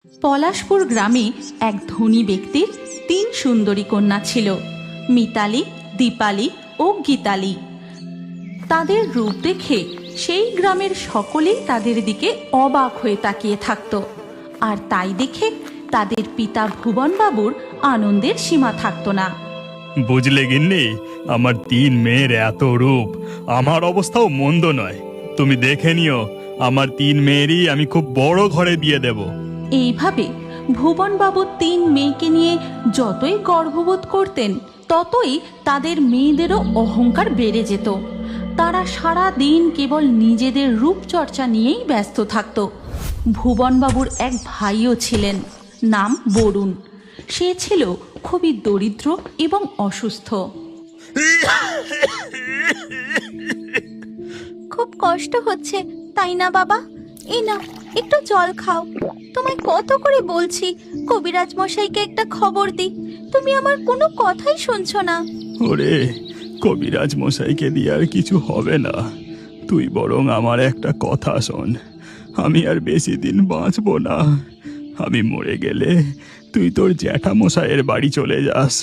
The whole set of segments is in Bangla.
পলাশপুর গ্রামে এক ধনী ব্যক্তির 3 সুন্দরী কন্যা ছিল, মিতালি, দীপালি ও গীতালি। তাদের রূপ দেখে সেই গ্রামের সকলেই তাদের দিকে অবাক হয়ে তাকিয়ে থাকত। আর তাই দেখে তাদের পিতা ভুবনবাবুর আনন্দের সীমা থাকত না। বুঝলে গিন্নি, আমার 3 মেয়ের এত রূপ, আমার অবস্থাও মন্দ নয়। তুমি দেখে নিও, আমার 3 মেয়েরই আমি খুব বড় ঘরে বিয়ে দেব। এইভাবে ভুবনবাবু 3 মেয়েকে নিয়ে যতই গর্ববোধ করতেন, ততই তাদের মেয়েদেরও অহংকার বেড়ে যেত। তারা সারা দিন কেবল নিজেদের রূপচর্চা নিয়েই ব্যস্ত থাকত। ভুবনবাবুর এক ভাইও ছিলেন, নাম বরুণ। সে ছিল খুবই দরিদ্র এবং অসুস্থ। খুব কষ্ট হচ্ছে তাই না বাবা? এই না, একটু জল খাও। তোমায় কত করে বলছি কবিরাজ মশাইকে একটা খবর দি, তুমি আমার কোনো কথাই শুনছো না। ওরে, কবিরাজ মশাইকে দিয়ে আর কিছু হবে না। তুই বরং আমার একটা কথা শোন, আমি আর বেশি দিন বাঁচবো না। আমি মরে গেলে তুই তোর জ্যাঠামশাইয়ের বাড়ি চলে যাস,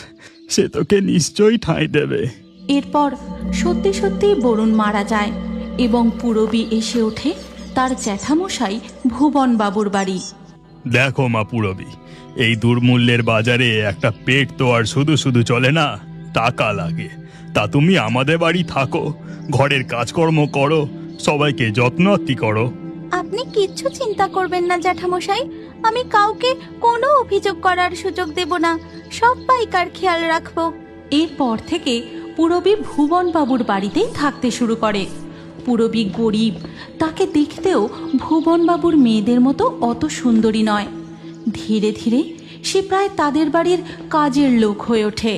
সে তোকে নিশ্চয়ই ঠাঁই দেবে। এরপর সত্যি সত্যি বরুণ মারা যায় এবং পুরবী এসে ওঠে তার জ্যাঠামশাই ভুবনবাবুর বাড়ি। দেখো মা পুরবী, এই দুর্মূল্যের বাজারে একটা পেট তো আর শুধু শুধু চলে না, টাকা লাগে। তা তুমি আমাদের বাড়ি থাকো, ঘরের কাজকর্ম করো, সবাইকে যত্নআত্তি করো। আপনি কিচ্ছু চিন্তা করবেন না জ্যাঠামশাই, আমি কাউকে কোনো অভিযোগ করার সুযোগ দেব না, সব পাইকার খেয়াল রাখবো। এরপর থেকে পুরবী ভুবনবাবুর বাড়িতেই থাকতে শুরু করে। পুরবী গরিব, তাকে দেখতেও ভুবনবাবুর মেয়েদের মতো অত সুন্দরী নয়। ধীরে ধীরে সে প্রায় তাদের বাড়ির কাজের লোক হয়ে ওঠে।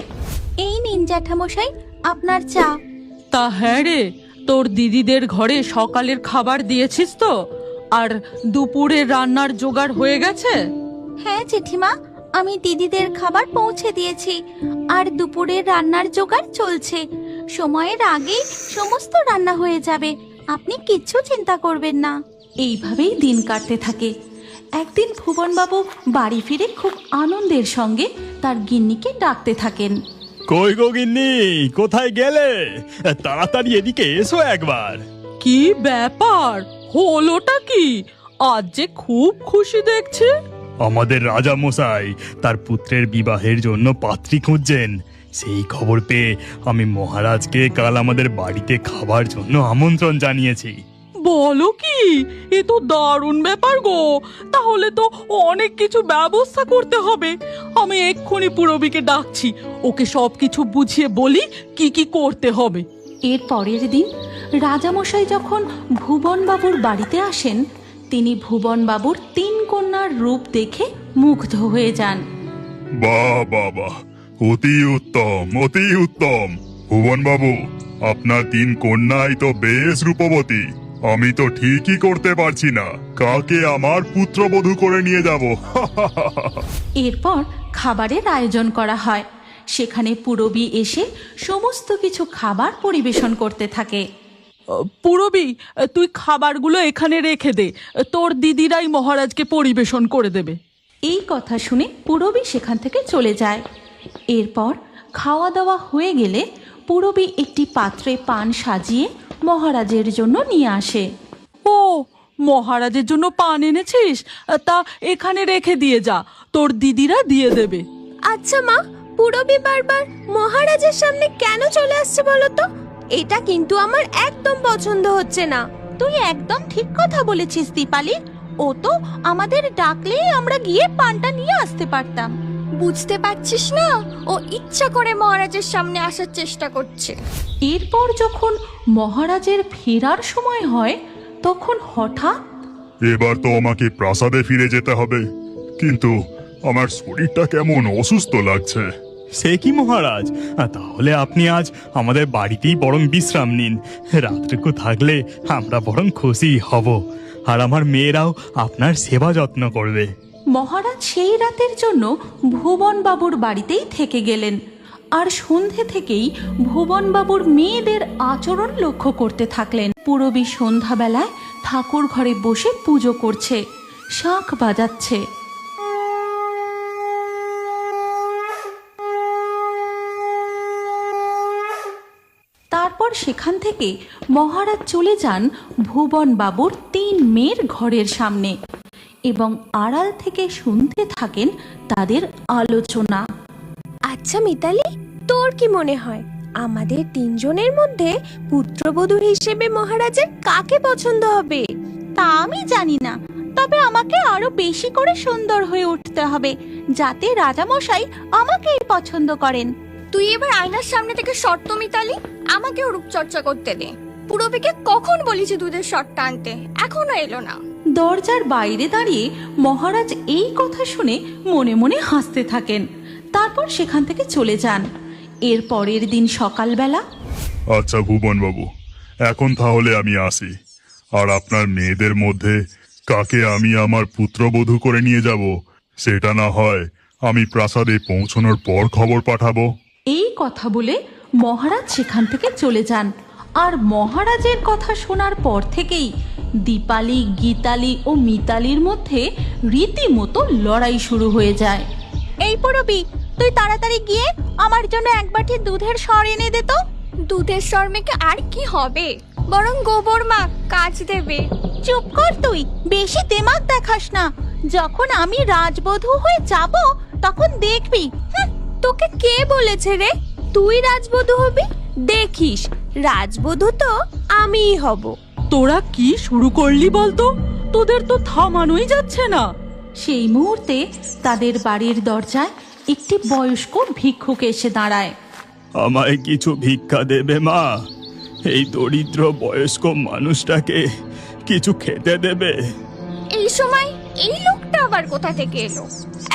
এই নিন জ্যাঠামশাই আপনার চা। তা হ্যাঁ রে, তোর দিদিদের ঘরে সকালের খাবার দিয়েছিস তো? আর দুপুরের রান্নার জোগাড় হয়ে গেছে? হ্যাঁ জেঠিমা, আমি দিদিদের খাবার পৌঁছে দিয়েছি, আর দুপুরের রান্নার জোগাড় চলছে। সময়ের আগেই সমস্ত রান্না হয়ে যাবে, আপনি কিচ্ছু চিন্তা করবেন না। এইভাবেই দিন কাটতে থাকে। একদিন ভুবনবাবু বাড়ি ফিরে খুব আনন্দের সঙ্গে তার গিন্নিকে ডাকতে থাকেন। কই গো গিন্নি, কোথায় গেলে? তাড়াতাড়ি এদিকে এসো একবার। কি ব্যাপার, হলোটা কি? আজ যে খুব খুশি দেখছি। আমাদের রাজা মশাই তার পুত্রের বিবাহের জন্য পাত্রী খুঁজছেন। সেই খবর পেয়ে আমি মহারাজকে কাল আমাদের বাড়িতে খাবার জন্য আমন্ত্রণ জানিয়েছি। বলো কি, এ তো দারুণ ব্যাপার গো। তাহলে তো অনেক কিছু ব্যবস্থা করতে হবে। আমি এক্ষুনি পুরবীকে ডাকছি, ওকে সবকিছু বুঝিয়ে বলি কি কি করতে হবে। এর পরের দিন রাজামশাই যখন ভুবনবাবুর বাড়িতে আসেন, তিনি ভুবনবাবুর 3 কন্যার রূপ দেখে মুগ্ধ হয়ে যান। বাহ বাহ বাহ, অতি উত্তম, অতি উত্তম। ভুবন বাবু, আপনার 3 কন্যাই তো বেশ রূপবতী। আমি তো ঠিকই করতে পারছি না কাকে আমার পুত্রবধূ করে নিয়ে যাব। এরপর খাবারের আয়োজন করা হয়। সেখানে পুরবী এসে সমস্ত কিছু খাবার পরিবেশন করতে থাকে। পুরবী, তুই খাবারগুলো এখানে রেখে দে, তোর দিদিরাই মহারাজকে পরিবেশন করে দেবে। এই কথা শুনে পুরবী সেখান থেকে চলে যায়। এরপর খাওয়া দাওয়া হয়ে গেলে পুরবী একটি পাত্রে পান সাজিয়ে মহারাজের জন্য নিয়ে আসে। ও, মহারাজের জন্য পান এনেছিস? তা এখানে রেখে দিয়ে যা, তোর দিদিরা দিয়ে দেবে। আচ্ছা মা, পুরবী বারবার মহারাজের সামনে কেন চলে আসছে বলো তো? এটা কিন্তু আমার একদম পছন্দ হচ্ছে না। তুই একদম ঠিক কথা বলেছিস দীপালি, ও তো আমাদের ডাকলেই আমরা গিয়ে পানটা নিয়ে আসতে পারতাম। বুঝতে পারছিস না, ও ইচ্ছা করে মহারাজের সামনে আসার চেষ্টা করছে। এরপর যখন মহারাজের ফেরার সময় হয়, তখন হঠাৎ এবার তো আমাকে প্রাসাদে ফিরে যেতে হবে, কিন্তু আমার শরীরটা কেমন অসুস্থ লাগছে। সে কি মহারাজ, তাহলে আপনি আজ আমাদের বাড়িতেই বরং বিশ্রাম নিন। রাতটুকু থাকলে আমরা বরং খুশি হব, আর আমার মেয়েরাও আপনার সেবা যত্ন করবে। মহারাজ সেই রাতের জন্য ভুবনবাবুর বাড়িতেই থেকে গেলেন। আর সন্ধে থেকেই ভুবনবাবুর মেয়েদের আচরণ লক্ষ্য করতে থাকলেন। পুরবী সন্ধ্যাবেলায় ঠাকুর ঘরে বসে পুজো করছে, শাঁখ বাজাচ্ছে। সেখান থেকে মহারাজ চলে যান ভুবন বাবুর 3 মেয়ের ঘরের সামনে এবং আড়াল থেকে শুনতে থাকেন তাদের আলোচনা। আচ্ছা মিতালি, তোর কি মনে হয় আমাদের 3 জনের মধ্যে পুত্রবধূ হিসেবে মহারাজের কাকে পছন্দ হবে? তা আমি জানি না, তবে আমাকে আরো বেশি করে সুন্দর হয়ে উঠতে হবে, যাতে রাজামশাই আমাকেই পছন্দ করেন। তুই এবার আয়নার সামনে থেকে শর্ত মিতালি, আমাকেও রূপচর্চা করতে দে। পুরবিকে কখন বলেছি দুধের শর্টটা আনতে, এখনো এলো না। দরজার বাইরে দাঁড়িয়ে মহারাজ এই কথা শুনে মনে মনে হাসতে থাকেন। তারপর সেখান থেকে চলে যান। এর পরের দিন সকালবেলা আচ্ছা ভুবন বাবু, এখন তাহলে আমি আসি। আর আপনার মেয়েদের মধ্যে কাকে আমি আমার পুত্রবধূ করে নিয়ে যাব, সেটা না হয় আমি প্রাসাদে পৌঁছানোর পর খবর পাঠাবো। এই কথা বলে মহারাজ সেখান থেকে চলে যান। আর মহারাজের কথা শোনার পর থেকেই দীপালি, গীতালি ও মিতালির মধ্যে রীতিমতো লড়াই শুরু হয়ে যায়। এই পুরবি, তুই তাড়াতাড়ি গিয়ে আমার জন্য 1 বাটি দুধের সর এনে দে তো। দুধের স্বর মেখে আর কি হবে, বরং গোবর মা কাজ দেবে। চুপ কর তুই, বেশি দিমাগ দেখাস না। যখন আমি রাজবধূ হয়ে যাব তখন দেখবি। তোকে কে বলেছে রে তুই রাজবধূ হবি? দেখিস, রাজবধূ তো আমিই হব। তোরা কি শুরু করলি বলতো? তোদের তো থামানোই যাচ্ছে না। সেই মুহূর্তে তাদের বাড়ির দরজায় একটি বয়স্ক ভিক্ষুক এসে দাঁড়ায়। আমায় কিছু ভিক্ষা দেবে মা? এই দরিদ্র বয়স্ক মানুষটাকে কিছু খেতে দেবে? এই সময় এই লোকটা আবার কোথা থেকে এলো?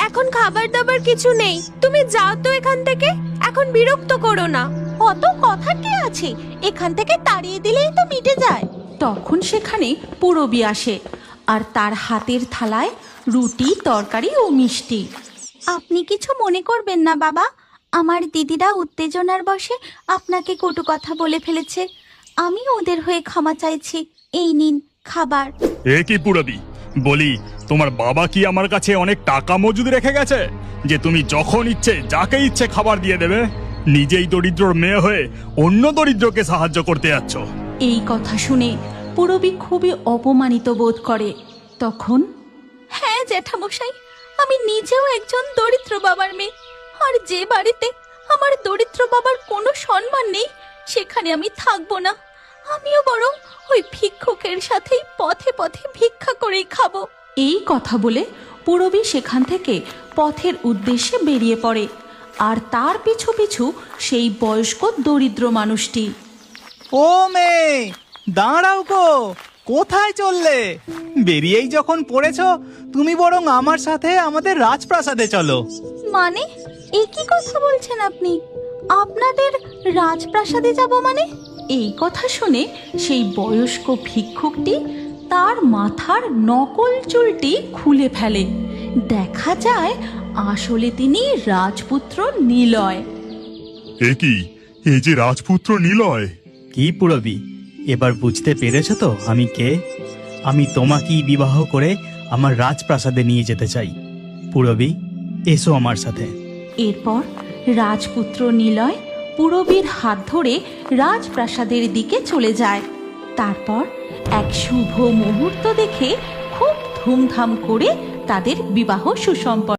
এখন খাবার দাবার কিছু নেই, তুমি যাও তো এখান থেকে। এখন বিরক্ত করো না। অত কথা কি আছে, এখান থেকে তাড়িয়ে দিলেই তো মিটে যায়। তখন সেখানে পুরবী আসে আর তার হাতের থালায় রুটি, তরকারি ও মিষ্টি। আপনি কিছু মনে করবেন না বাবা, আমার দিদিরা উত্তেজনার বশে আপনাকে কটু কথা বলে ফেলেছে। আমি ওদের হয়ে ক্ষমা চাইছি। এই নিন খাবার। এ কি পুরবি, বলি তোমার বাবা কি আমার কাছে অনেক টাকা মজুদ রেখে গেছে যে তুমি যখন ইচ্ছে যাকে ইচ্ছে খাবার দিয়ে দেবে? নিজেই দরিদ্রর মেয়ে হয়ে অন্য দরিদ্রকে সাহায্য করতে যাচ্ছ। এই কথা শুনে পুরবী খুবই অপমানিত বোধ করে। তখন হ্যাঁ জ্যাঠামশাই, আমি নিজেও একজন দরিদ্র বাবার মেয়ে। আর যে বাড়িতে আমার দরিদ্র বাবার কোনো সম্মান নেই, সেখানে আমি থাকবো না। আমিও বরং ওই ভিক্ষুকের সাথেই পথে পথে ভিক্ষা করেই খাবো। এই কথা বলে পুরবী সেখান থেকে পথের উদ্দেশ্যে বেরিয়ে পড়ে। আর তার পিছু পিছু সেই বয়স্ক দরিদ্র মানুষটি। ও মেয়ে, দাঁড়াও গো, কোথায় চললে? বেরিয়েই যখন পড়েছ, তুমি বরং আমার সাথে আমাদের রাজপ্রাসাদে চলো। মানে এই কি কথা বলছেন আপনি? আপনাদের রাজপ্রাসাদে যাব মানে? এই কথা শুনে সেই বয়স্ক ভিক্ষুকটি তার মাথার নকল চুলটি খুলে ফেলে। দেখা যায় আসলে তিনি রাজপুত্র নিলয়। এ কি, এই যে রাজপুত্র নিলয়? কি পুরবি, এবার বুঝতে পেরেছ তো আমি কে? আমি তোমাকেই বিবাহ করে আমার রাজপ্রাসাদে নিয়ে যেতে চাই। পুরবি, এসো আমার সাথে। এরপর রাজপুত্র নিলয় পুরবীর হাত ধরে রাজপ্রাসাদের দিকে চলে যায়। তারপর এক শুভ মুহূর্ত দেখে খুব ধুমধাম করে তাদের বিবাহ সুসম্পন্ন